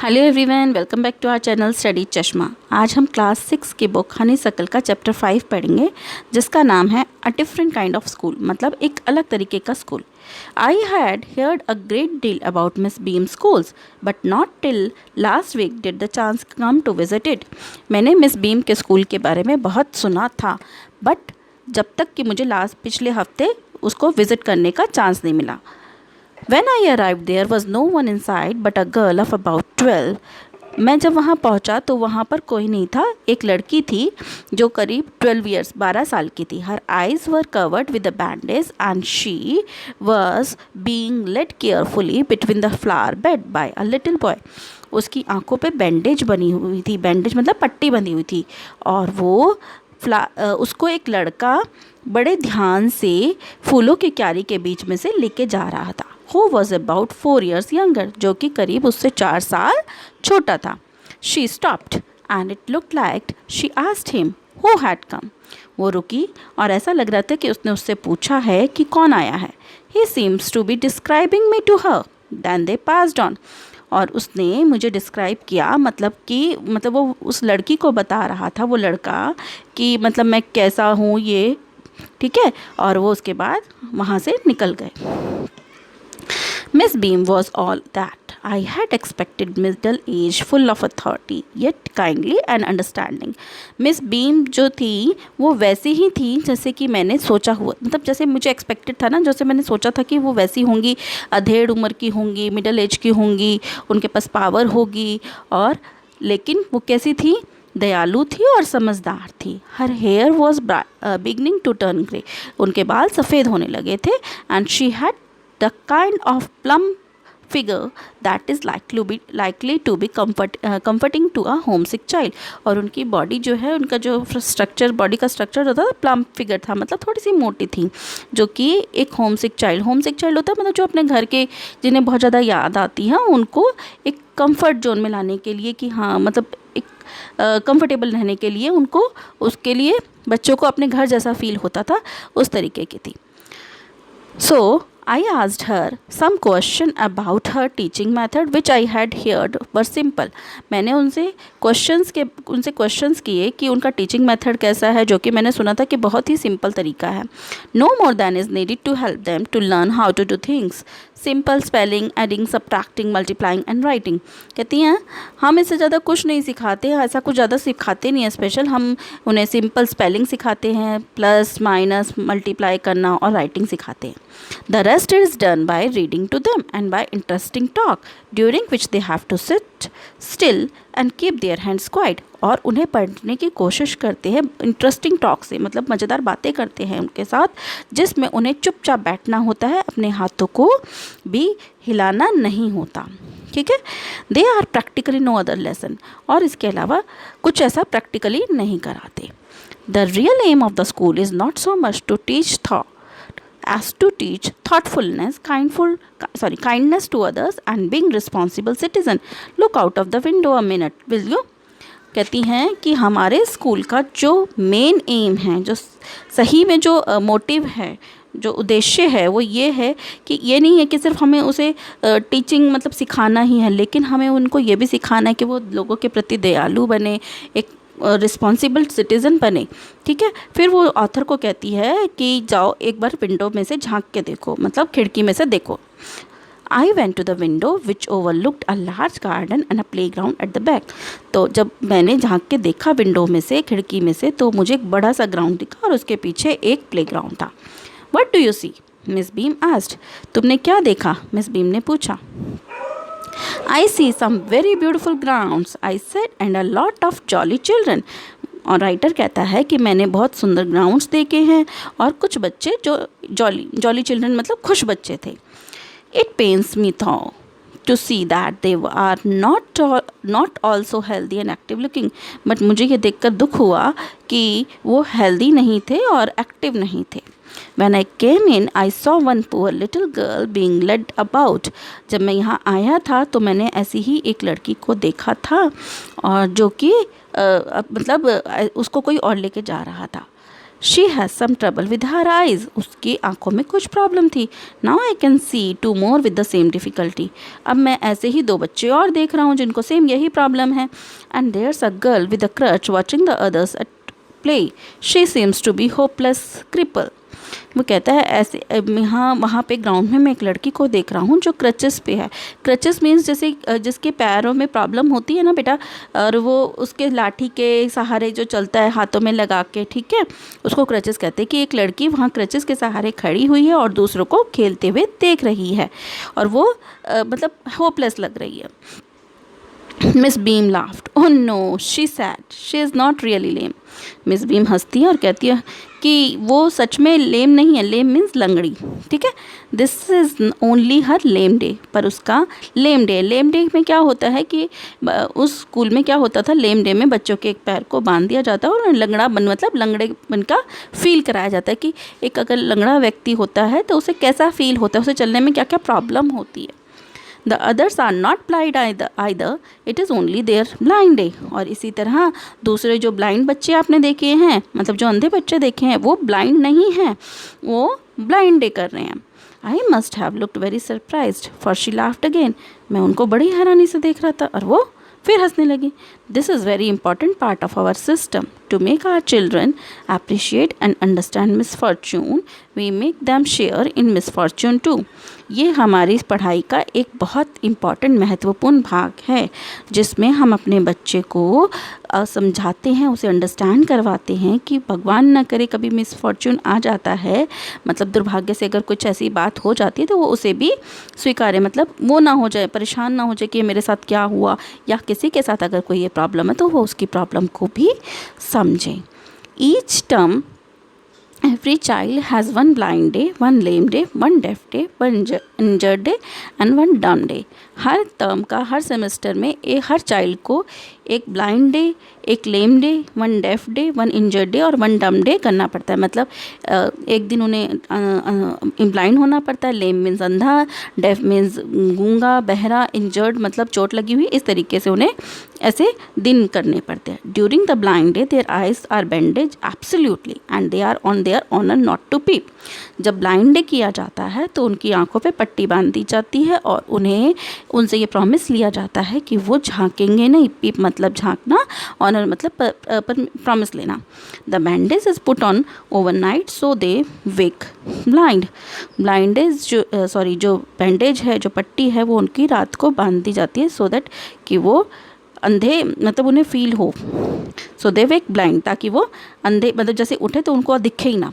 Hello everyone, welcome back to our channel study Chashma. आज हम class 6 की बुक हनीसकल का चैप्टर 5 पढ़ेंगे, जिसका नाम है a different kind of school, मतलब एक अलग तरीके का school. I had heard a great deal about Miss Beam's schools, but not till last week did the chance come to visit it. मैंने मिस बीम के स्कूल के बारे में बहुत सुना था, बट जब तक कि मुझे पिछले हफ्ते उसको विज़िट करने का चांस नहीं मिला। When I arrived there was no one inside but a girl of about 12. मैं जब वहाँ पहुँचा तो वहाँ पर कोई नहीं था। एक लड़की थी जो करीब 12 साल की थी। Her eyes were covered with a bandage and she was being led carefully between the flower bed by a little boy. उसकी आंखों पे बैंडेज बनी हुई थी, बैंडेज मतलब पट्टी बंधी हुई थी, और वो उसको एक लड़का बड़े ध्यान से फूलों की क्यारी के बीच में से लेके जा रहा था। Who was about 4 years younger, जो कि करीब उससे 4 साल छोटा था। She stopped and it looked like she asked him who had come. वो रुकी और ऐसा लग रहा था कि उसने उससे पूछा है कि कौन आया है। He seems to be describing me to her. Then they passed on. और उसने मुझे डिस्क्राइब किया, मतलब वो उस लड़की को बता रहा था, वो लड़का, कि मतलब मैं कैसा हूँ ये, ठीक है। और वो उसके बाद वहाँ से निकल गए। Miss Beam was all that I had expected, middle age, full of authority, yet kindly and understanding. Miss Beam जो थी वो वैसी ही थी जैसे कि मैंने सोचा हुआ, मतलब जैसे मुझे एक्सपेक्टेड था ना, जैसे मैंने सोचा था कि वो वैसी होंगी, अधेड़ उम्र की होंगी, मिडल एज की होंगी, उनके पास पावर होगी, और लेकिन वो कैसी थी, दयालु थी और समझदार थी। Her hair was beginning to turn grey, उनके बाल सफ़ेद होने लगे थे। And she had the kind of plump figure that is likely to be comforting to a homesick child. और उनकी बॉडी जो है, उनका जो स्ट्रक्चर, बॉडी का स्ट्रक्चर होता था, प्लम्प फिगर था, मतलब थोड़ी सी मोटी थी, जो कि एक होमसिक चाइल्ड होता है, मतलब जो अपने घर के, जिन्हें बहुत ज़्यादा याद आती है, उनको एक कंफर्ट जोन में लाने के लिए, कि हाँ मतलब एक कंफर्टेबल रहने के लिए, उनको उसके लिए बच्चों को अपने घर जैसा फील होता था, उस तरीके की थी। So I asked her some question about her teaching method which I had heard were simple. मैंने उनसे क्वेश्चंस किए कि उनका टीचिंग मेथड कैसा है, जो कि मैंने सुना था कि बहुत ही सिंपल तरीका है। No more than is needed to help them to learn how to do things. Simple spelling, adding, subtracting, multiplying and writing. कहती हैं हम इससे ज़्यादा कुछ नहीं सिखाते, ऐसा कुछ ज़्यादा सिखाते नहीं है स्पेशल। हम उन्हें सिंपल स्पेलिंग सिखाते हैं, प्लस माइनस मल्टीप्लाई करना, और राइटिंग सिखाते हैं। The rest is done by reading to them and by interesting talk during which they have to sit still and keep their hands quiet. और उन्हें पढ़ने की कोशिश करते हैं इंटरेस्टिंग टॉक से, मतलब मज़ेदार बातें करते हैं उनके साथ, जिसमें उन्हें चुपचाप बैठना होता है, अपने हाथों को भी हिलाना नहीं होता, ठीक है। They are practically no other lesson, और इसके अलावा कुछ ऐसा प्रैक्टिकली नहीं कराते। The real aim of the school is not so much to teach as to teach thoughtfulness, kindness to others and being responsible citizen. Look out of the window a minute, will you? कहती हैं कि हमारे school का जो main M है, जो सही में जो मोटिव है, जो उद्देश्य है, वो ये है कि ये नहीं है कि सिर्फ हमें उसे टीचिंग मतलब सिखाना ही है, लेकिन हमें उनको ये भी सिखाना है कि वो लोगों के प्रति दयालु बने, एक रिस्पॉन्सिबल सिटीज़न बने, ठीक है। फिर वो ऑथर को कहती है कि जाओ एक बार विंडो में से झांक के देखो, मतलब खिड़की में से देखो। I went to the window which overlooked a large garden and a playground at the back. तो जब मैंने झांक के देखा विंडो में से, खिड़की में से, तो मुझे एक बड़ा सा ग्राउंड दिखा और उसके पीछे एक प्ले ग्राउंड था। What do you see, Miss Beam asked. तुमने क्या देखा, मिस बीम ने पूछा। I see some very beautiful grounds, I said, and a lot of jolly children. और राइटर कहता है कि मैंने बहुत सुंदर ग्राउंड्स देखे हैं और कुछ बच्चे जो जॉली चिल्ड्रन मतलब खुश बच्चे थे। It pains me though to see that they are not also healthy and active looking. But मुझे ये देखकर दुख हुआ कि वो हेल्दी नहीं थे और एक्टिव नहीं थे। When I came in, I saw one poor little girl being led about. जब मैं यहाँ आया था तो मैंने ऐसी ही एक लड़की को देखा था, और जो कि मतलब उसको कोई और लेके जा रहा था। She has some trouble with her eyes, उसकी आंखों में कुछ प्रॉब्लम थी। Now I can see 2 more with the same difficulty, अब मैं ऐसे ही 2 बच्चे और देख रहा हूँ जिनको सेम यही प्रॉब्लम है। And there's a girl with a crutch watching the others at play, she seems to be hopeless cripple. वो कहता है ऐसे यहाँ वहाँ पे ग्राउंड में मैं एक लड़की को देख रहा हूँ जो क्रचेस पे है। क्रचेस मीन्स जैसे जिसके पैरों में प्रॉब्लम होती है ना बेटा, और वो उसके लाठी के सहारे जो चलता है हाथों में लगा के, ठीक है, उसको क्रचेस कहते हैं। कि एक लड़की वहाँ क्रचेस के सहारे खड़ी हुई है और दूसरों को खेलते हुए देख रही है और वो मतलब होपलेस लग रही है। Miss Beam laughed, oh no she said, she is not really lame. Miss Beam हंसती है और कहती है कि वो सच में लेम नहीं है। लेम मीन्स लंगड़ी, ठीक है। This is only her lame day, पर उसका लेम डे। लेम डे में क्या होता है कि उस स्कूल में क्या होता था, लेम डे में बच्चों के एक पैर को बांध दिया जाता है और लंगड़ा बन मतलब लंगड़े बन का फील कराया जाता है कि एक अगर लंगड़ा व्यक्ति होता है तो उसे कैसा फील होता है, उसे चलने में क्या क्या प्रॉब्लम होती है। The others are not blind either, it is only their blind day। और इसी तरह दूसरे जो ब्लाइंड बच्चे आपने देखे हैं, मतलब जो अंधे बच्चे देखे हैं, वो ब्लाइंड नहीं हैं, वो ब्लाइंड डे कर रहे हैं। I must have looked very surprised, for she laughed again। मैं उनको बड़ी हैरानी से देख रहा था और वो फिर हंसने लगी। This is very important part of our system to make our children appreciate and understand misfortune, we make them share in misfortune too। ये हमारी पढ़ाई का एक बहुत इम्पॉर्टेंट महत्वपूर्ण भाग है जिसमें हम अपने बच्चे को समझाते हैं, उसे अंडरस्टैंड करवाते हैं कि भगवान ना करे कभी मिसफॉर्चून आ जाता है, मतलब दुर्भाग्य से अगर कुछ ऐसी बात हो जाती है तो वो उसे भी स्वीकारे, मतलब वो ना हो जाए, परेशान ना हो जाए कि मेरे साथ क्या हुआ, या किसी के साथ अगर कोई ये प्रॉब्लम है तो वो उसकी प्रॉब्लम को भी समझें। Each term every child has one blind day, one lame day, one deaf day, one injured day and one dumb day। Her term का, हर सेमेस्टर में हर चाइल्ड को एक ब्लाइंड डे, एक lame day, one deaf day, one injured day और one dumb day करना पड़ता है। मतलब एक दिन उन्हें ब्लाइंड होना पड़ता है, लेम मीन्स अंधा, डेफ मीन्स गूंगा बहरा, इंजर्ड मतलब चोट लगी हुई, इस तरीके से उन्हें ऐसे दिन करने पड़ते हैं। During the blind day their eyes are bandage absolutely and they are on their honour not to peep. जब ब्लाइंड डे किया जाता है तो उनकी आंखों पे पट्टी बांध दी जाती है और उन्हें उनसे ये प्रॉमिस लिया जाता है कि वो झांकेंगे नहीं। पीप मतलब झांकना, ऑनर मतलब प्रॉमिस लेना। The bandage is put on overnight so they wake blind. Blindage जो बैंडेज है, जो पट्टी है, वो उनकी रात को बांध दी जाती है सो दैट कि वो अंधे मतलब उन्हें फील हो, सो दे वेक ब्लाइंड, ताकि वो अंधे मतलब जैसे उठे तो उनको दिखे ही ना।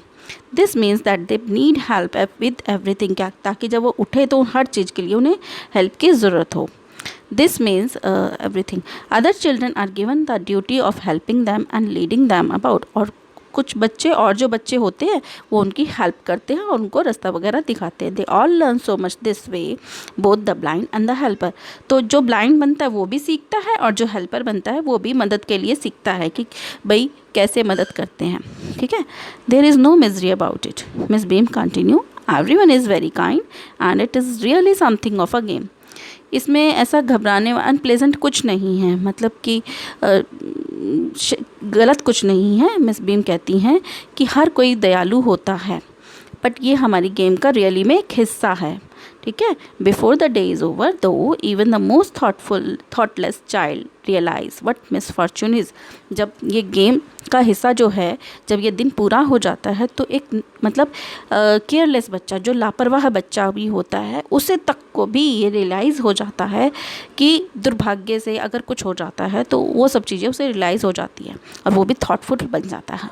This means that they need help with everything, क्या ताकि जब वो उठे तो हर चीज़ के लिए उन्हें हेल्प की ज़रूरत हो। This means everything. Other children are given the duty of helping them and leading them about. और कुछ बच्चे और जो बच्चे होते हैं वो उनकी हेल्प करते हैं और उनको रास्ता वगैरह दिखाते हैं। They all learn so much this way, both the blind and the helper. तो जो ब्लाइंड बनता है वो भी सीखता है और जो हेल्पर बनता है वो भी मदद के लिए सीखता है कि भाई कैसे मदद करते हैं, ठीक है। There is no misery about it. Miss Beam continue, everyone is very kind and it is really something of a game. इसमें ऐसा घबराने अनप्लेजेंट कुछ नहीं है, मतलब कि गलत कुछ नहीं है। मिस बीम कहती हैं कि हर कोई दयालु होता है, बट ये हमारी गेम का रियली में एक हिस्सा है, ठीक है। Before the day is over though even the most thoughtless child realise what misfortune is. जब ये गेम का हिस्सा जो है, जब ये दिन पूरा हो जाता है तो एक मतलब केयरलेस बच्चा, जो लापरवाह बच्चा भी होता है, उसे तक को भी ये रियलाइज़ हो जाता है कि दुर्भाग्य से अगर कुछ हो जाता है तो वो सब चीज़ें उसे रियलाइज़ हो जाती है और वो भी थॉटफुल बन जाता है।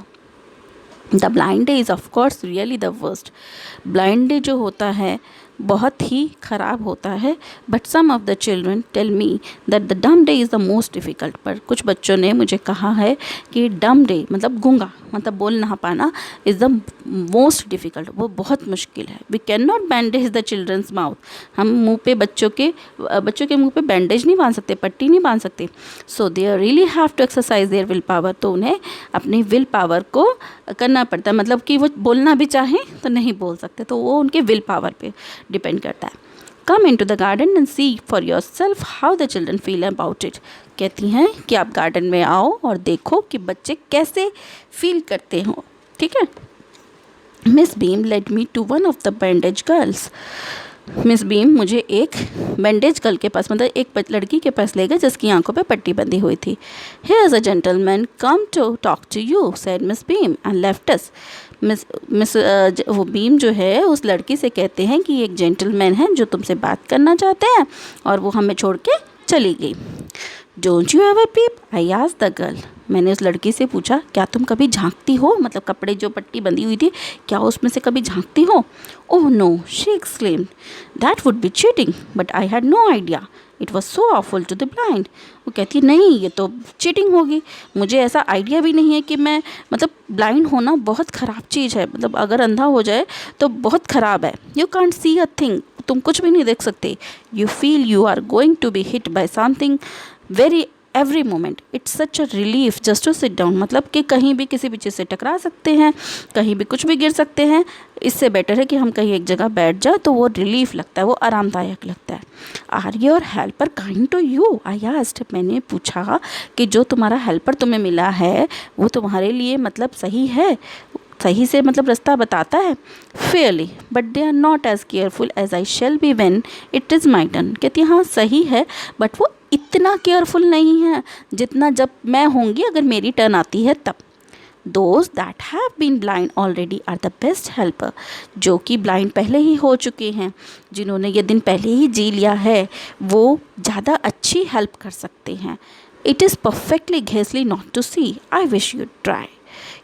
The blind day is of course really the worst. Blind day जो होता है बहुत ही ख़राब होता है, but some of the children tell me that the dumb day is the most difficult. पर कुछ बच्चों ने मुझे कहा है कि डम डे मतलब गूंगा, मतलब बोल ना पाना, इज़ द मोस्ट डिफ़िकल्ट, वो बहुत मुश्किल है। We can not bandage the children's mouth. हम मुंह पे बच्चों के मुंह पे बैंडेज नहीं बांध सकते, पट्टी नहीं बांध सकते। So they really have to exercise their will power. तो उन्हें अपनी विल पावर को करना पड़ता है, मतलब कि वो बोलना भी चाहें तो नहीं बोल सकते, तो वो उनके विल पावर पे डिपेंड करता है। Come into the garden and see for yourself how the children feel about it. कहती हैं कि आप गार्डन में आओ और देखो कि बच्चे कैसे फील करते हो ठीक है। Miss Beam led me to one of the bandage girls. Miss Beam मुझे एक बैंडेज गर्ल के पास, मतलब एक लड़की के पास ले गए जिसकी आंखों पे पट्टी बंधी हुई थी। Here is a gentleman come to talk to you said Miss Beam and left us. वो बीम जो है उस लड़की से कहते हैं कि एक जेंटलमैन है जो तुमसे बात करना चाहते हैं, और वो हमें छोड़ के चली गई। Don't you ever peep I asked the girl. मैंने उस लड़की से पूछा, क्या तुम कभी झांकती हो, मतलब कपड़े जो पट्टी बंधी हुई थी क्या उसमें से कभी झांकती हो? Oh no, she exclaimed, that would be cheating but I had no idea, it was so awful to the blind. वो कहती नहीं, ये तो चीटिंग होगी, मुझे ऐसा आइडिया भी नहीं है कि मैं, मतलब ब्लाइंड होना बहुत ख़राब चीज़ है, मतलब अगर अंधा हो जाए तो बहुत ख़राब है। You can't see a thing, तुम कुछ भी नहीं देख सकते। You feel you are going to be hit by something very every moment, it's such a relief just to sit down, मतलब कि कहीं भी किसी भी चीज़ से टकरा सकते हैं, कहीं भी कुछ भी गिर सकते हैं। इससे बेटर है कि हम कहीं एक जगह बैठ जाए, तो वो रिलीफ लगता है, वो आरामदायक लगता है। Are your helper kind to you I asked. मैंने पूछा कि जो तुम्हारा हेल्पर तुम्हें मिला है वो तुम्हारे लिए मतलब सही है, सही से मतलब रास्ता बताता है? Fairly but they are not as careful as I shall be when it is my turn. कहती हाँ सही है, बट वो इतना केयरफुल नहीं है जितना जब मैं होंगी, अगर मेरी टर्न आती है तब। Those that have been blind already are the best helper. जो कि ब्लाइंड पहले ही हो चुके हैं, जिन्होंने ये दिन पहले ही जी लिया है, वो ज़्यादा अच्छी हेल्प कर सकते हैं। इट इज़ परफेक्टली घेसली not to see, I wish you try.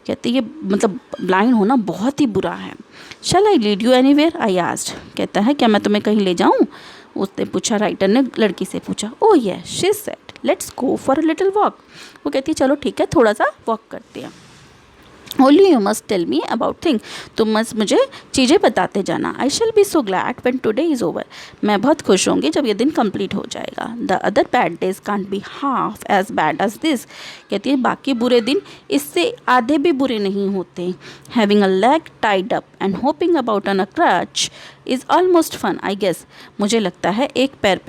कहते ये मतलब ब्लाइंड होना बहुत ही बुरा है। Shall I lead you anywhere I asked. कहता है क्या मैं तुम्हें कहीं ले जाऊँ? उसने पूछा, राइटर ने लड़की से पूछा। Oh yes she said let's go for a little walk. वो कहती है चलो ठीक है, थोड़ा सा वॉक करते हैं। Only you must tell me about thing, तुम मस्त मुझे चीज़ें बताते जाना। I shall be so glad when today is over, मैं बहुत खुश होंगी जब ये दिन कंप्लीट हो जाएगा। The other bad days can't be half as bad as this. कहती है बाकी बुरे दिन इससे आधे भी बुरे नहीं होते। Having a leg tied up and hopping about on a crutch is almost fun I guess. मुझे लगता है एक पैर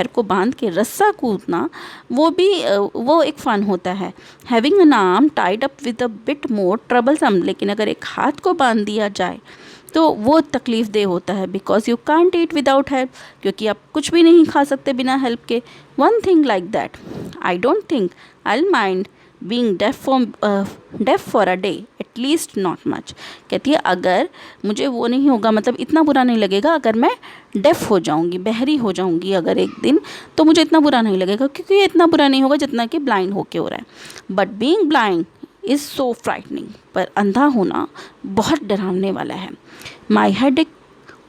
को बांध के रस्सा कूदना वो एक फ़न होता है। Having an arm tied up with a bit more troublesome, लेकिन अगर एक हाथ को बांध दिया जाए तो वो तकलीफ़ दे होता है। Because you can't eat without help, क्योंकि आप कुछ भी नहीं खा सकते बिना हेल्प के। One thing like that I don't think I will mind being deaf for a day, at least not much. कहती है अगर मुझे वो नहीं होगा, मतलब इतना बुरा नहीं लगेगा अगर मैं डेफ हो जाऊंगी, बहरी हो जाऊंगी अगर एक दिन, तो मुझे इतना बुरा नहीं लगेगा, क्योंकि ये इतना बुरा नहीं होगा जितना कि ब्लाइंड होके हो रहा है। But being blind is so frightening, पर अंधा होना बहुत डरावने वाला है। My headache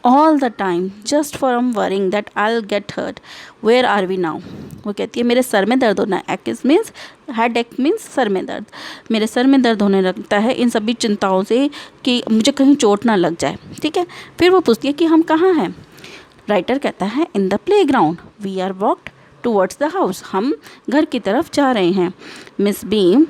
all the time just from worrying that I will get hurt, where are we now. वो कहती है मेरे सर में दर्द होना, aches means headache means सर में दर्द, मेरे सर में दर्द होने लगता है इन सभी चिंताओं से कि मुझे कहीं चोट ना लग जाए। ठीक है, फिर वो पूछती है कि हम कहाँ हैं? राइटर कहता है in the playground, we are walked towards the house, हम घर की तरफ जा रहे हैं। Miss Beam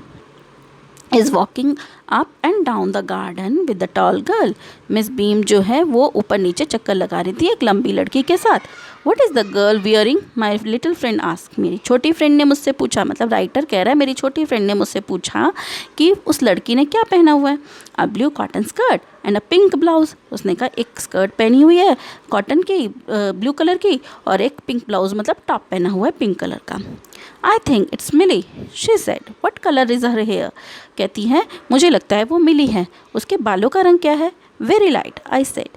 is walking up and down the garden with the tall girl. Miss Beam जो है वो ऊपर नीचे चक्कर लगा रही थी एक लंबी लड़की के साथ। What is the girl wearing my little friend ask, मेरी छोटी फ्रेंड ने मुझसे पूछा, मतलब राइटर कह रहा है मेरी छोटी फ्रेंड ने मुझसे पूछा कि उस लड़की ने क्या पहना हुआ है। A blue cotton skirt and a pink blouse. उसने कहा एक स्कर्ट पहनी हुई है कॉटन की, ब्लू कलर की, और एक पिंक ब्लाउज मतलब टॉप पहना हुआ है पिंक कलर का। I think it's Millie she said what colour is her hair. कहती है मुझे लगता है वो मिली है, उसके बालों का रंग क्या है? वेरी लाइट आई सेड,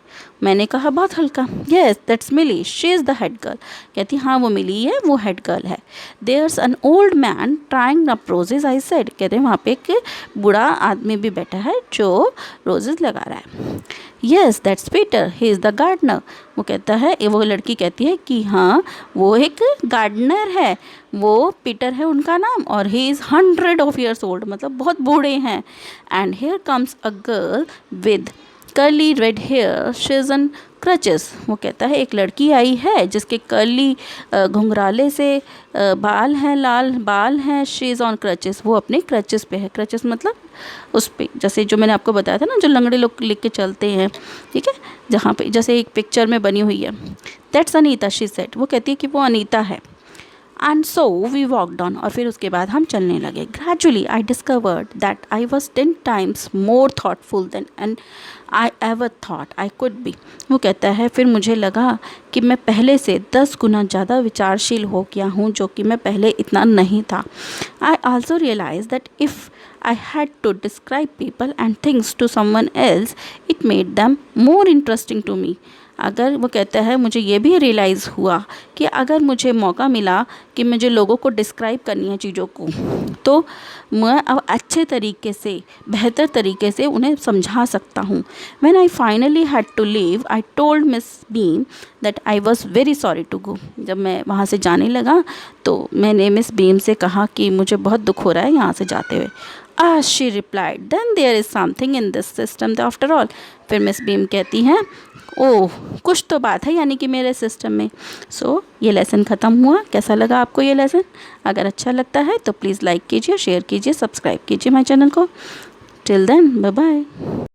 मैंने कहा बहुत हल्का। Yes that's Millie she is the head girl. कहती हाँ वो मिली है, वो हेड गर्ल है। There's an old man trying up roses I said. कहते हैं वहाँ पे एक बूढ़ा आदमी भी बैठा है जो रोजेज लगा रहा है। Yes that's Peter he is the gardener. वो कहता है, वो लड़की कहती है कि हाँ वो एक गार्डनर है, वो पीटर है उनका नाम, और he is 100 of years old, मतलब बहुत बूढ़े हैं। And here comes a girl with curly red hair she is on crutches. वो कहता है एक लड़की आई है जिसके कर्ली घुंघराले से बाल हैं, लाल बाल हैं। शी इज़ ऑन क्रचेस, वो अपने क्रचेस पे है। क्रचेस मतलब उस पे जैसे जो मैंने आपको बताया था ना, जो लंगड़े लोग लिख के चलते हैं, ठीक है, जहाँ पे जैसे एक पिक्चर में बनी हुई है। That's Anita she said. वो कहती है कि वो अनीता है। And so we walked on, और फिर उसके बाद हम चलने लगे. Gradually I discovered that I was 10 times more thoughtful than and I ever thought I could be. वो कहता है फिर मुझे लगा कि मैं पहले से 10 गुना ज़्यादा विचारशील हो गया हूँ, जो कि मैं पहले इतना नहीं था. I also realize that if I had to describe people and things to someone else, it made them more interesting to me. अगर वो कहता है मुझे ये भी रियलाइज़ हुआ कि अगर मुझे मौका मिला कि मुझे लोगों को डिस्क्राइब करनी है चीज़ों को, तो मैं अब अच्छे तरीके से, बेहतर तरीके से उन्हें समझा सकता हूँ. When I finally had to leave, I told Miss Beam that I was very sorry to go. जब मैं वहाँ से जाने लगा तो मैंने मिस बीम से कहा कि मुझे बहुत दुख हो रहा है यहाँ से जाते हुए. She replied, then there is something in this system after all. फिर मिस बीम कहती हैं, ओह कुछ तो बात है यानी कि मेरे सिस्टम में. सो ये लेसन ख़त्म हुआ. कैसा लगा आपको ये लेसन? अगर अच्छा लगता है तो प्लीज़ लाइक कीजिए, शेयर कीजिए, सब्सक्राइब कीजिए माय चैनल को. Till then bye bye.